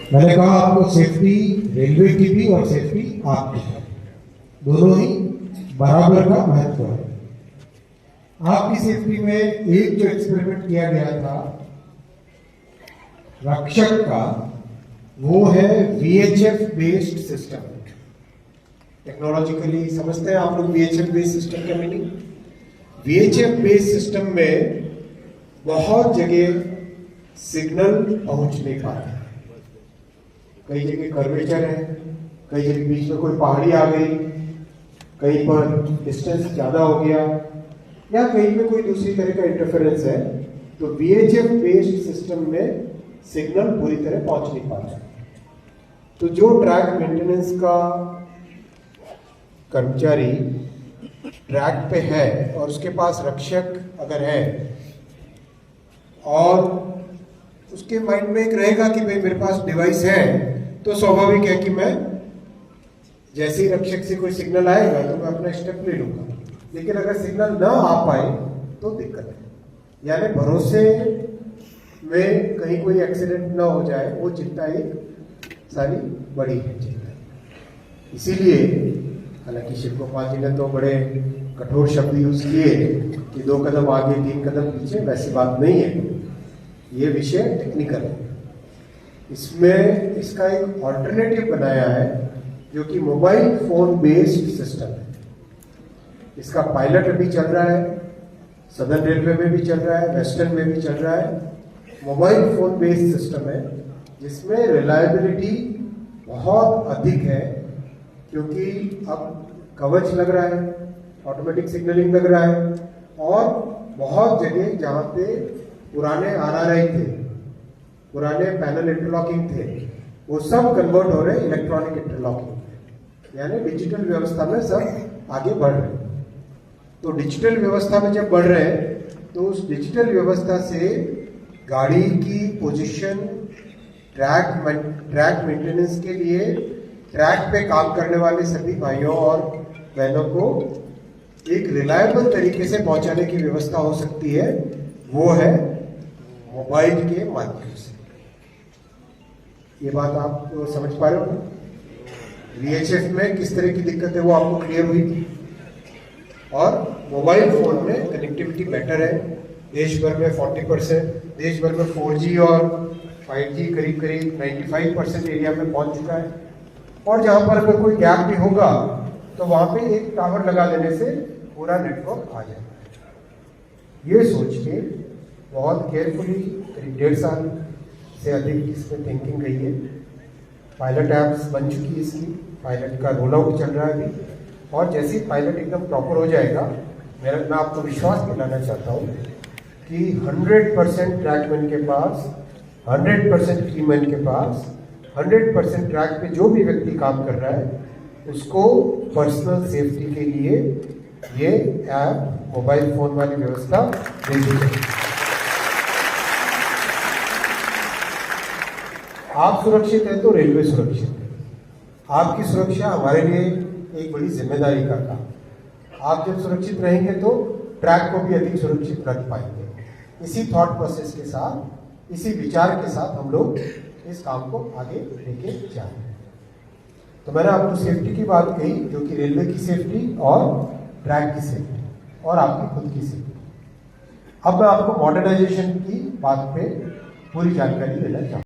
मैंने कहा आपको सेफ्टी रेलवे की भी और सेफ्टी आपकी, दोनों ही बराबर का महत्व है। आपकी सेफ्टी में एक जो एक्सपेरिमेंट किया गया था रक्षक का, वो है VHF बेस्ड सिस्टम। टेक्नोलॉजिकली समझते हैं आप लोग VHF बेस्ड सिस्टम का मीनिंग? VHF बेस्ड सिस्टम में बहुत जगह सिग्नल पहुंच नहीं पाते, कई जगह कर्वेचर है, कई जगह बीच में कोई पहाड़ी आ गई, कहीं पर डिस्टेंस ज्यादा हो गया, या कहीं पे कोई दूसरी तरह का इंटरफेरेंस है, तो VHF बेस्ड सिस्टम में सिग्नल पूरी तरह पहुंच नहीं पाता। तो जो ट्रैक मेंटेनेंस का कर्मचारी ट्रैक पे है और उसके पास रक्षक अगर है और उसके माइंड में एक रहेगा कि भाई मेरे पास डिवाइस है, तो स्वाभाविक है कि मैं जैसे ही रक्षक से कोई सिग्नल आएगा तो मैं अपना स्टेप ले लूंगा। लेकिन अगर सिग्नल ना आ पाए तो दिक्कत है, यानी भरोसे में कहीं कोई एक्सीडेंट ना हो जाए, वो चिंता एक सारी बड़ी है चिंता। इसीलिए हालांकि शिव गोपाल जी ने तो बड़े कठोर शब्द यूज किए कि 2 कदम आगे 3 कदम पीछे, वैसी बात नहीं है, ये विषय टेक्निकल है। इसमें इसका एक ऑल्टरनेटिव बनाया है जो कि मोबाइल फोन बेस्ड सिस्टम है। इसका पायलट अभी चल रहा है, सदर्न रेलवे में भी चल रहा है, वेस्टर्न में भी चल रहा है। मोबाइल फोन बेस्ड सिस्टम है जिसमें रिलायबिलिटी बहुत अधिक है, क्योंकि अब कवच लग रहा है, ऑटोमेटिक सिग्नलिंग लग रहा है, और बहुत जगह जहां पे पुराने RRI थे, पुराने पैनल इंटरलॉकिंग थे, वो सब कन्वर्ट हो रहे इलेक्ट्रॉनिक इंटरलॉकिंग, यानी डिजिटल व्यवस्था में सब आगे बढ़ रहे हैं। तो डिजिटल व्यवस्था में जब बढ़ रहे हैं तो उस डिजिटल व्यवस्था से गाड़ी की पोजीशन, ट्रैक मेंटेनेंस के लिए ट्रैक पे काम करने वाले सभी भाइयों और बहनों को एक रिलायबल तरीके से पहुंचाने की व्यवस्था हो सकती है, वो है मोबाइल के माध्यम से। ये बात आप समझ पा रहे हो ना? VHF में किस तरह की दिक्कत है वो आपको क्लियर हुई थी, और मोबाइल फोन में कनेक्टिविटी बेटर है। देश भर में 40%, देश भर में 4G और 5G करीब 95% एरिया में पहुंच चुका है, और जहां पर अगर कोई गैप भी होगा तो वहां पे एक टावर लगा देने से पूरा नेटवर्क आ जाएगा। ये सोच के बहुत केयरफुली करीब 1.5 साल से अधिक इसमें थिंकिंग रही है। पायलट ऐप्स बन चुकी है इसकी, पायलट का रोल आउट चल रहा है अभी, और जैसे ही पायलट एकदम प्रॉपर हो जाएगा, मैं आपको विश्वास दिलाना चाहता हूँ कि 100% ट्रैकमैन के पास, 100% कीमैन के पास, 100% ट्रैक पे जो भी व्यक्ति काम कर रहा है उसको पर्सनल सेफ्टी के लिए ये ऐप, मोबाइल फोन वाली व्यवस्था दे दी है। आप सुरक्षित हैं तो रेलवे सुरक्षित है। आपकी सुरक्षा हमारे लिए एक बड़ी जिम्मेदारी का काम। आप जब सुरक्षित रहेंगे तो ट्रैक को भी अधिक सुरक्षित रख पाएंगे। इसी थॉट प्रोसेस के साथ, इसी विचार के साथ हम लोग इस काम को आगे लेके जा रहे हैं। तो मैंने आपको सेफ्टी की बात कही, जो कि रेलवे की सेफ्टी और ट्रैक की सेफ्टी और आपकी खुद की सेफ्टी। अब मैं आपको मॉडर्नाइजेशन की बात पे पूरी जानकारी देना चाहूँगा।